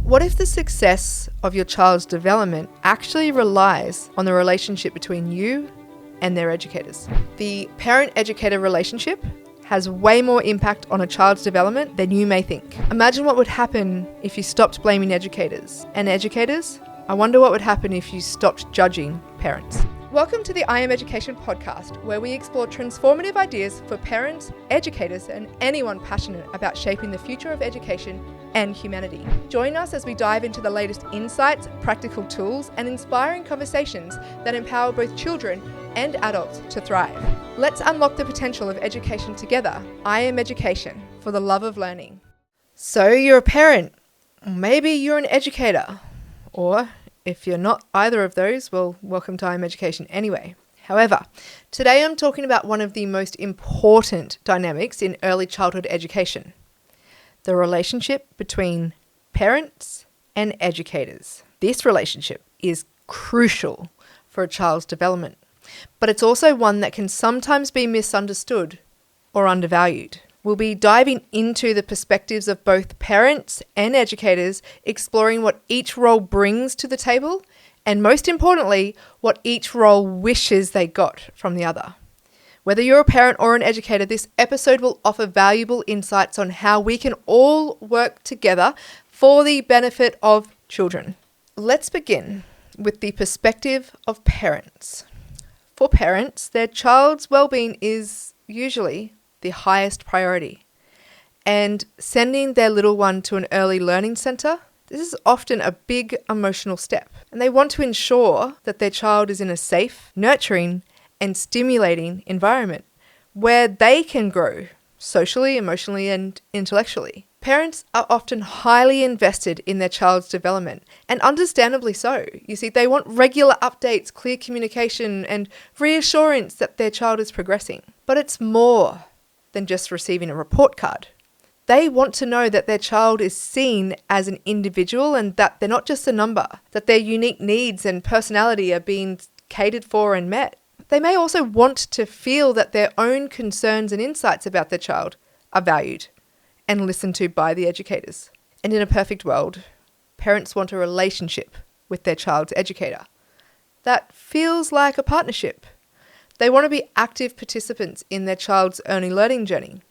What if the success of your child's development actually relies on the relationship between you and their educators? The parent-educator relationship has way more impact on a child's development than you may think. Imagine what would happen if you stopped blaming educators. And educators, I wonder what would happen if you stopped judging parents. Welcome to the I Am Education podcast, where we explore transformative ideas for parents, educators, and anyone passionate about shaping the future of education and humanity. Join us as we dive into the latest insights, practical tools, and inspiring conversations that empower both children and adults to thrive. Let's unlock the potential of education together. I Am Education, for the love of learning. So you're a parent, maybe you're an educator, or if you're not either of those, well, welcome to I Am Education anyway. However, today I'm talking about one of the most important dynamics in early childhood education: the relationship between parents and educators. This relationship is crucial for a child's development, but it's also one that can sometimes be misunderstood or undervalued. We'll be diving into the perspectives of both parents and educators, exploring what each role brings to the table, and most importantly, what each role wishes they got from the other. Whether you're a parent or an educator, this episode will offer valuable insights on how we can all work together for the benefit of children. Let's begin with the perspective of parents. For parents, their child's well-being is usually the highest priority. And sending their little one to an early learning centre, this is often a big emotional step. And they want to ensure that their child is in a safe, nurturing, and stimulating environment where they can grow socially, emotionally, and intellectually. Parents are often highly invested in their child's development, and understandably so. You see, they want regular updates, clear communication, and reassurance that their child is progressing. But it's more than just receiving a report card. They want to know that their child is seen as an individual and that they're not just a number, that their unique needs and personality are being catered for and met. They may also want to feel that their own concerns and insights about their child are valued and listened to by the educators. And in a perfect world, parents want a relationship with their child's educator that feels like a partnership. They want to be active participants in their child's early learning journey,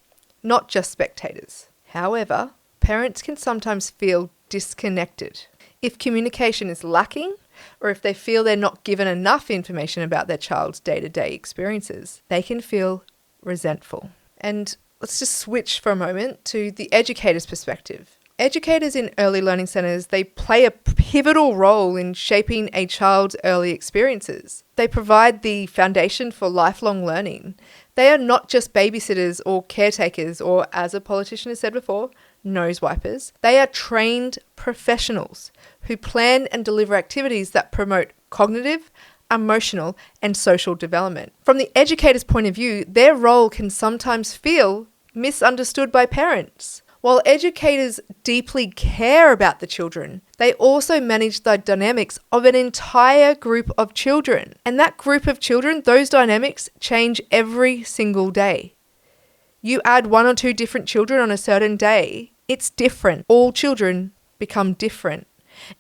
not just spectators. However, parents can sometimes feel disconnected. If communication is lacking, or if they feel they're not given enough information about their child's day-to-day experiences, they can feel resentful. And let's just switch for a moment to the educator's perspective. Educators in early learning centres, they play a pivotal role in shaping a child's early experiences. They provide the foundation for lifelong learning. They are not just babysitters or caretakers or, as a politician has said before, nose wipers. They are trained professionals who plan and deliver activities that promote cognitive, emotional, and social development. From the educator's point of view, their role can sometimes feel misunderstood by parents. While educators deeply care about the children, they also manage the dynamics of an entire group of children. And that group of children, those dynamics change every single day. You add one or two different children on a certain day, it's different. All children become different.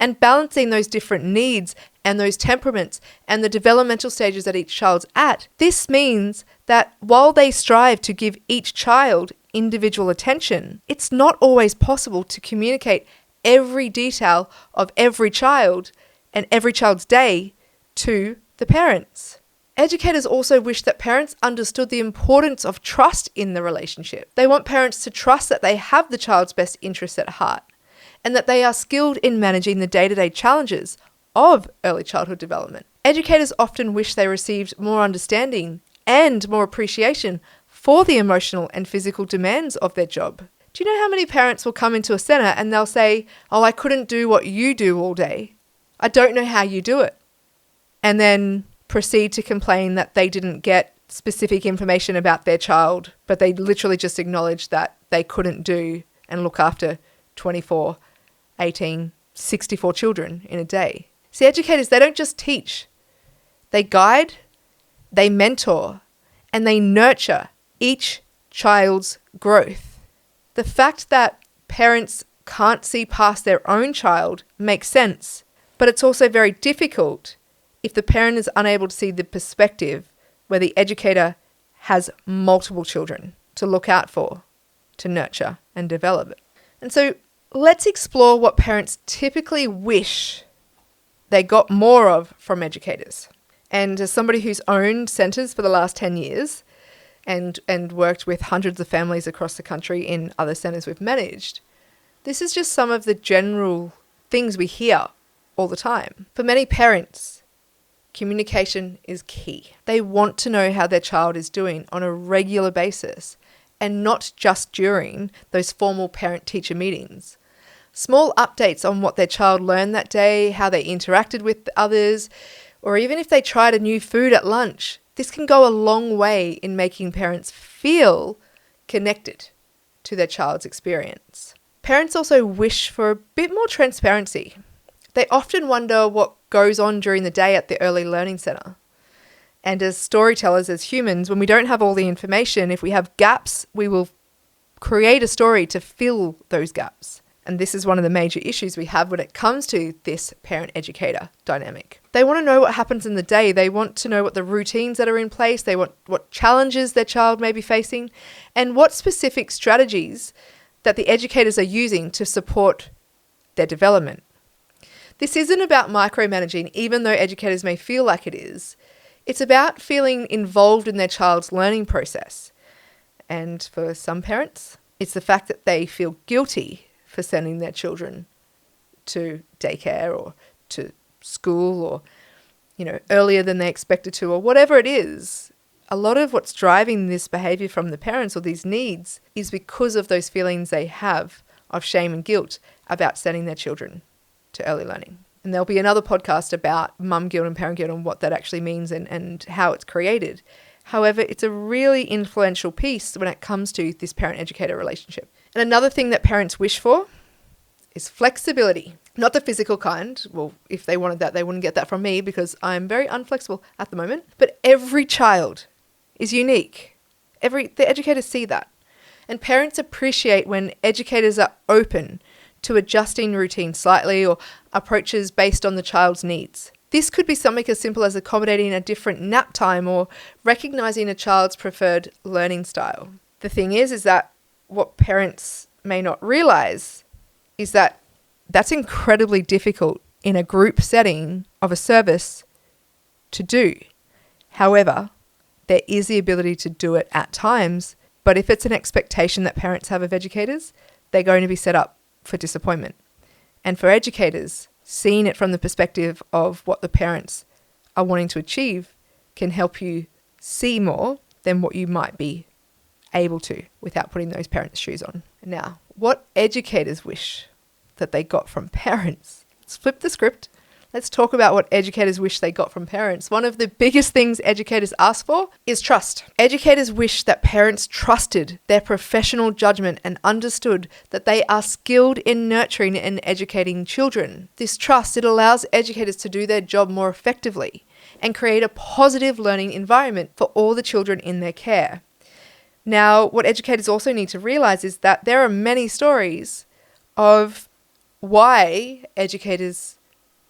And balancing those different needs and those temperaments and the developmental stages that each child's at, this means that while they strive to give each child individual attention, it's not always possible to communicate every detail of every child and every child's day to the parents. Educators also wish that parents understood the importance of trust in the relationship. They want parents to trust that they have the child's best interests at heart and that they are skilled in managing the day-to-day challenges of early childhood development. Educators often wish they received more understanding and more appreciation for the emotional and physical demands of their job. Do you know how many parents will come into a centre and they'll say, "Oh, I couldn't do what you do all day. I don't know how you do it." And then proceed to complain that they didn't get specific information about their child, but they literally just acknowledged that they couldn't do and look after 24, 18, 64 children in a day. See, educators, they don't just teach. They guide, they mentor, and they nurture each child's growth. The fact that parents can't see past their own child makes sense, but it's also very difficult if the parent is unable to see the perspective where the educator has multiple children to look out for, to nurture and develop. And so let's explore what parents typically wish they got more of from educators. And as somebody who's owned centres for the last 10 years and worked with hundreds of families across the country in other centres we've managed, this is just some of the general things we hear all the time. For many parents, communication is key. They want to know how their child is doing on a regular basis and not just during those formal parent-teacher meetings. Small updates on what their child learned that day, how they interacted with others, or even if they tried a new food at lunch. This can go a long way in making parents feel connected to their child's experience. Parents also wish for a bit more transparency. They often wonder what goes on during the day at the Early Learning Centre. And as storytellers, as humans, when we don't have all the information, if we have gaps, we will create a story to fill those gaps. And this is one of the major issues we have when it comes to this parent-educator dynamic. They want to know what happens in the day. They want to know what the routines that are in place. They want what challenges their child may be facing and what specific strategies that the educators are using to support their development. This isn't about micromanaging, even though educators may feel like it is. It's about feeling involved in their child's learning process. And for some parents, it's the fact that they feel guilty for sending their children to daycare or to school or, earlier than they expected to, or whatever it is. A lot of what's driving this behavior from the parents or these needs is because of those feelings they have of shame and guilt about sending their children to early learning. And there'll be another podcast about mum guilt and parent guilt and what that actually means and how it's created. However, it's a really influential piece when it comes to this parent-educator relationship. And another thing that parents wish for is flexibility. Not the physical kind. Well, if they wanted that, they wouldn't get that from me because I'm very unflexible at the moment. But every child is unique. The educators see that. And parents appreciate when educators are open to adjusting routine slightly or approaches based on the child's needs. This could be something as simple as accommodating a different nap time or recognizing a child's preferred learning style. The thing is that what parents may not realize is that that's incredibly difficult in a group setting of a service to do. However, there is the ability to do it at times, but if it's an expectation that parents have of educators, they're going to be set up for disappointment. And for educators, seeing it from the perspective of what the parents are wanting to achieve can help you see more than what you might be able to without putting those parents' shoes on. Now, what educators wish that they got from parents? Let's flip the script. Let's talk about what educators wish they got from parents. One of the biggest things educators ask for is trust. Educators wish that parents trusted their professional judgment and understood that they are skilled in nurturing and educating children. This trust, it allows educators to do their job more effectively and create a positive learning environment for all the children in their care. Now, what educators also need to realize is that there are many stories of why educators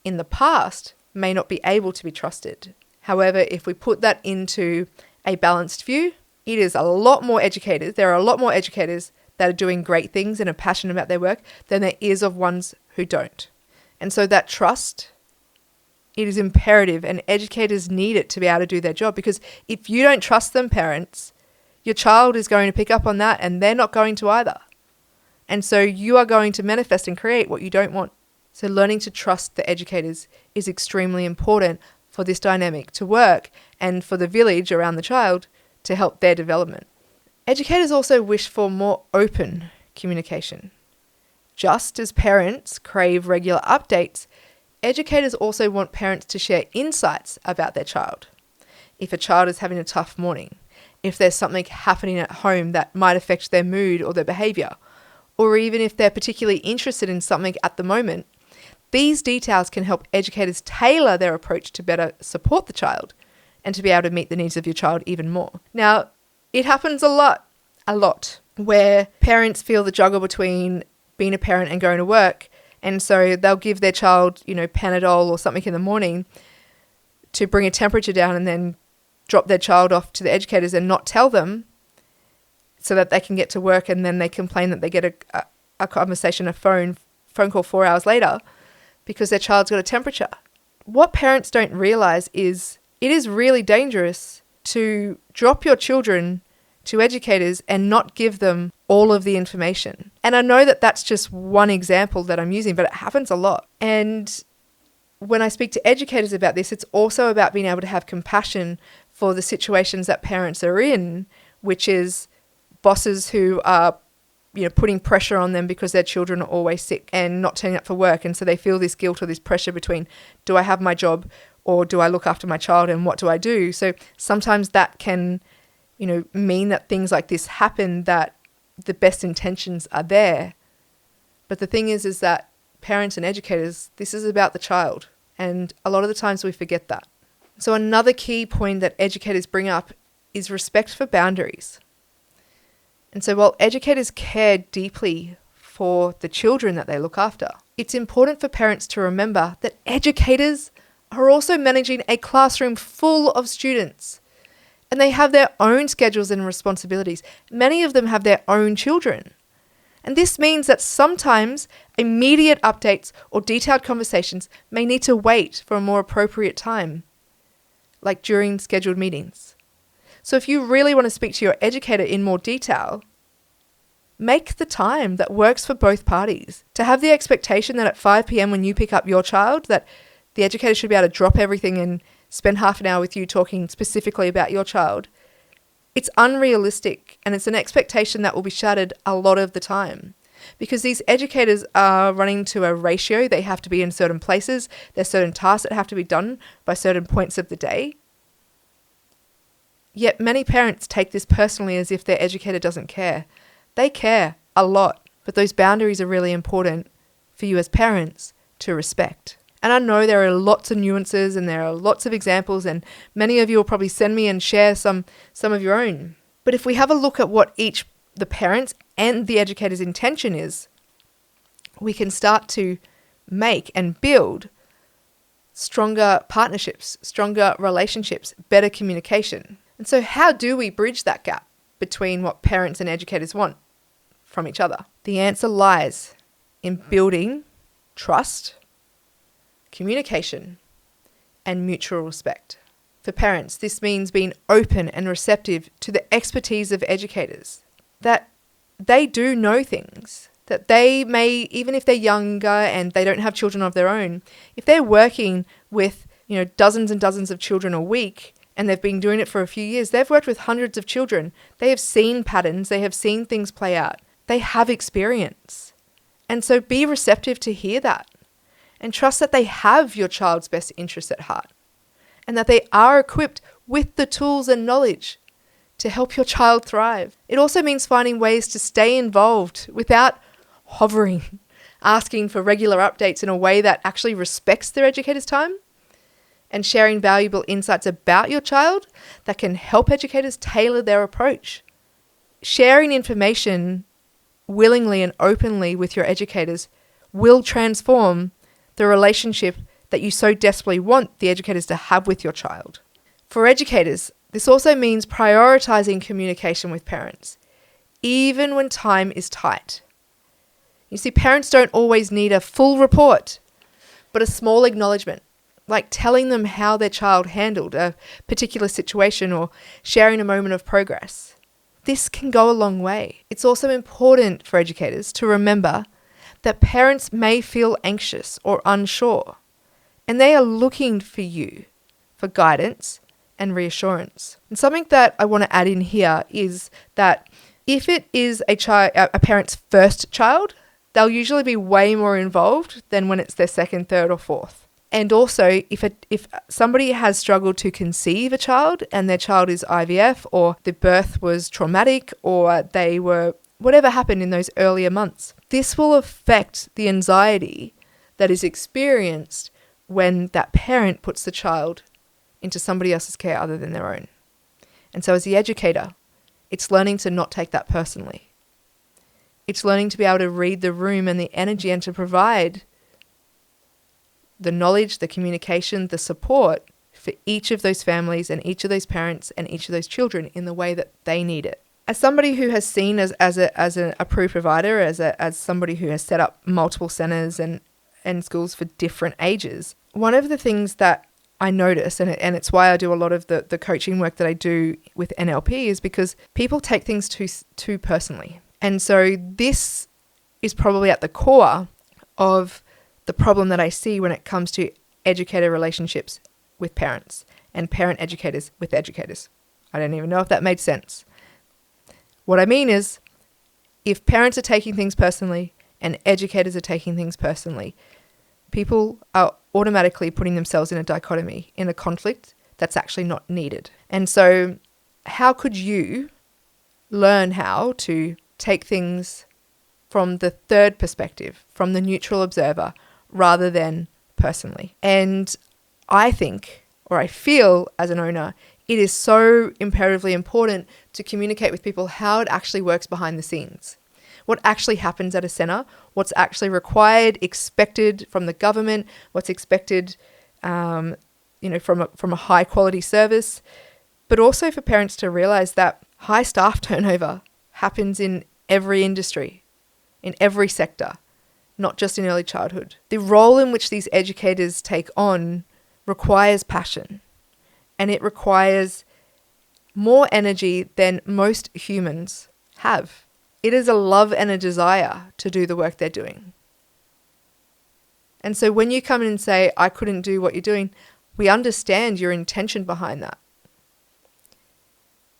in the past may not be able to be trusted. However, if we put that into a balanced view, it is a lot more educators. There are a lot more educators that are doing great things and are passionate about their work than there is of ones who don't. And so that trust, it is imperative, and educators need it to be able to do their job, because if you don't trust them, parents, your child is going to pick up on that and they're not going to either. And so you are going to manifest and create what you don't want. So learning to trust the educators is extremely important for this dynamic to work and for the village around the child to help their development. Educators also wish for more open communication. Just as parents crave regular updates, educators also want parents to share insights about their child. If a child is having a tough morning, if there's something happening at home that might affect their mood or their behaviour, or even if they're particularly interested in something at the moment, these details can help educators tailor their approach to better support the child and to be able to meet the needs of your child even more. Now, it happens a lot, where parents feel the juggle between being a parent and going to work. And so they'll give their child, Panadol or something in the morning to bring a temperature down, and then drop their child off to the educators and not tell them, so that they can get to work, and then they complain that they get a conversation, a phone call 4 hours later because their child's got a temperature. What parents don't realize is it is really dangerous to drop your children to educators and not give them all of the information. And I know that that's just one example that I'm using, but it happens a lot. And when I speak to educators about this, it's also about being able to have compassion for the situations that parents are in, which is bosses who are, putting pressure on them because their children are always sick and not turning up for work. And so they feel this guilt or this pressure between, do I have my job or do I look after my child, and what do I do? So sometimes that can, mean that things like this happen, that the best intentions are there. But the thing is that parents and educators, this is about the child. And a lot of the times we forget that. So another key point that educators bring up is respect for boundaries. And so while educators care deeply for the children that they look after, it's important for parents to remember that educators are also managing a classroom full of students, and they have their own schedules and responsibilities. Many of them have their own children. And this means that sometimes immediate updates or detailed conversations may need to wait for a more appropriate time, like during scheduled meetings. So if you really want to speak to your educator in more detail, make the time that works for both parties. To have the expectation that at 5 p.m. when you pick up your child, that the educator should be able to drop everything and spend half an hour with you talking specifically about your child, it's unrealistic, and it's an expectation that will be shattered a lot of the time. Because these educators are running to a ratio. They have to be in certain places. There's certain tasks that have to be done by certain points of the day. Yet many parents take this personally, as if their educator doesn't care. They care a lot, but those boundaries are really important for you as parents to respect. And I know there are lots of nuances and there are lots of examples, and many of you will probably send me and share some of your own. But if we have a look at what the parents and the educator's intention is, we can start to make and build stronger partnerships, stronger relationships, better communication. And so how do we bridge that gap between what parents and educators want from each other? The answer lies in building trust, communication, and mutual respect. For parents, this means being open and receptive to the expertise of educators, that they do know things, that they may, even if they're younger and they don't have children of their own, if they're working with, dozens and dozens of children a week, and they've been doing it for a few years, they've worked with hundreds of children. They have seen patterns, they have seen things play out. They have experience. And so be receptive to hear that, and trust that they have your child's best interests at heart, and that they are equipped with the tools and knowledge to help your child thrive. It also means finding ways to stay involved without hovering, asking for regular updates in a way that actually respects their educator's time, and sharing valuable insights about your child that can help educators tailor their approach. Sharing information willingly and openly with your educators will transform the relationship that you so desperately want the educators to have with your child. For educators, this also means prioritizing communication with parents, even when time is tight. You see, parents don't always need a full report, but a small acknowledgement, like telling them how their child handled a particular situation or sharing a moment of progress. This can go a long way. It's also important for educators to remember that parents may feel anxious or unsure, and they are looking for you for guidance and reassurance. And something that I want to add in here is that if it is a parent's first child, they'll usually be way more involved than when it's their second, third, or fourth. And also, if somebody has struggled to conceive a child and their child is IVF, or the birth was traumatic, or they were whatever happened in those earlier months, this will affect the anxiety that is experienced when that parent puts the child into somebody else's care other than their own. And so as the educator, it's learning to not take that personally. It's learning to be able to read the room and the energy and to provide the knowledge, the communication, the support for each of those families and each of those parents and each of those children in the way that they need it. As somebody who has seen as an approved provider, as somebody who has set up multiple centres and schools for different ages, one of the things that I notice, and it's why I do a lot of the coaching work that I do with NLP, is because people take things too personally. And so this is probably at the core of the problem that I see when it comes to educator relationships with parents and parent educators with educators. I don't even know if that made sense. What I mean is, if parents are taking things personally and educators are taking things personally, people are automatically putting themselves in a dichotomy, in a conflict that's actually not needed. And so how could you learn how to take things from the third perspective, from the neutral observer, rather than personally? And I think, or I feel as an owner, it is so imperatively important to communicate with people how it actually works behind the scenes. What actually happens at a centre, what's actually required, expected from the government, what's expected, from a high quality service, but also for parents to realise that high staff turnover happens in every industry, in every sector, not just in early childhood. The role in which these educators take on requires passion, and it requires more energy than most humans have. It is a love and a desire to do the work they're doing. And so when you come in and say, I couldn't do what you're doing, we understand your intention behind that.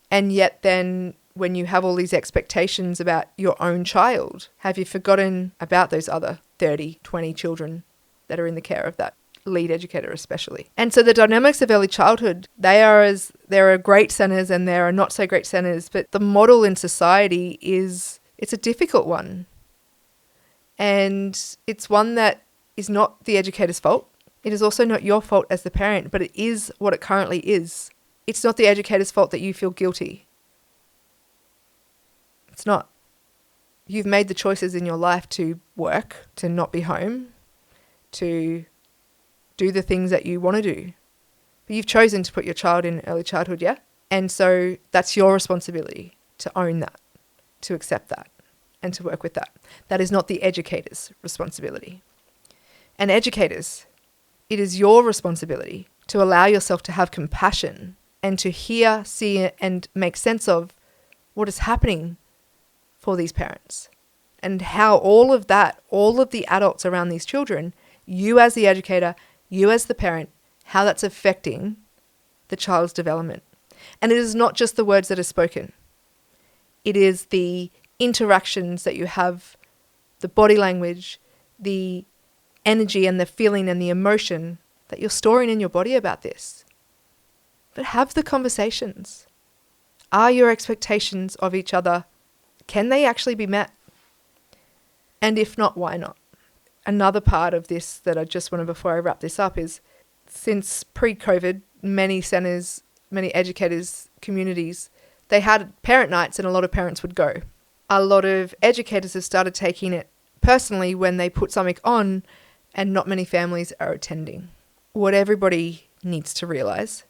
And yet then when you have all these expectations about your own child, have you forgotten about those other 30, 20 children that are in the care of that lead educator especially? And so the dynamics of early childhood, there are great centres and there are not so great centres, but the model in society it's a difficult one. And it's one that is not the educator's fault. It is also not your fault as the parent, but it is what it currently is. It's not the educator's fault that you feel guilty. It's not. You've made the choices in your life to work, to not be home, to do the things that you want to do. But you've chosen to put your child in early childhood, yeah? And so that's your responsibility to own that, to accept that, and to work with that. That is not the educator's responsibility. And educators, it is your responsibility to allow yourself to have compassion and to hear, see, and make sense of what is happening for these parents and how all of that, all of the adults around these children, you as the educator, you as the parent, how that's affecting the child's development. And it is not just the words that are spoken. It is the interactions that you have, the body language, the energy and the feeling and the emotion that you're storing in your body about this. But have the conversations. Are your expectations of each other, can they actually be met? And if not, why not? Another part of this that I just wanted, before I wrap this up, is since pre-COVID, many centres, many educators, communities, they had parent nights and a lot of parents would go. A lot of educators have started taking it personally when they put something on and not many families are attending. What everybody needs to realise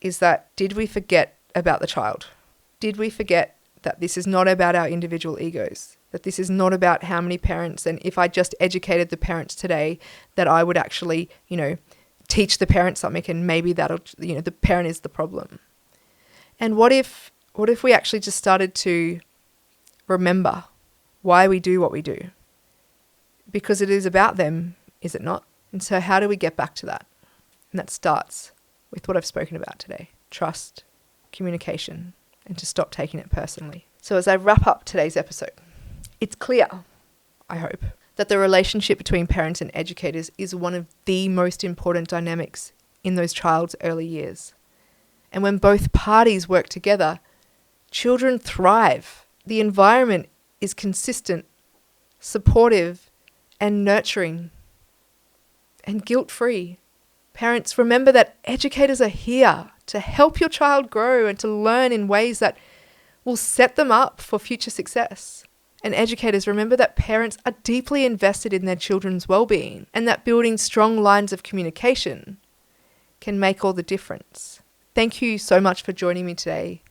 is that, did we forget about the child? Did we forget that this is not about our individual egos? That this is not about how many parents, and if I just educated the parents today, that I would actually, teach the parent something and maybe that'll, the parent is the problem. And what if we actually just started to remember why we do what we do? Because it is about them, is it not? And so how do we get back to that? And that starts with what I've spoken about today: trust, communication, and to stop taking it personally. So as I wrap up today's episode, it's clear, I hope, that the relationship between parents and educators is one of the most important dynamics in those child's early years. And when both parties work together, children thrive. The environment is consistent, supportive, and nurturing, and guilt-free. Parents, remember that educators are here to help your child grow and to learn in ways that will set them up for future success. And educators, remember that parents are deeply invested in their children's well-being and that building strong lines of communication can make all the difference. Thank you so much for joining me today.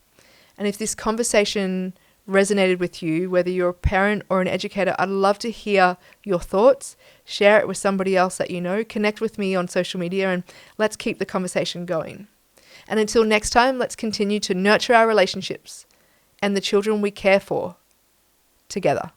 And if this conversation resonated with you, whether you're a parent or an educator, I'd love to hear your thoughts. Share it with somebody else that you know. Connect with me on social media and let's keep the conversation going. And until next time, let's continue to nurture our relationships and the children we care for together.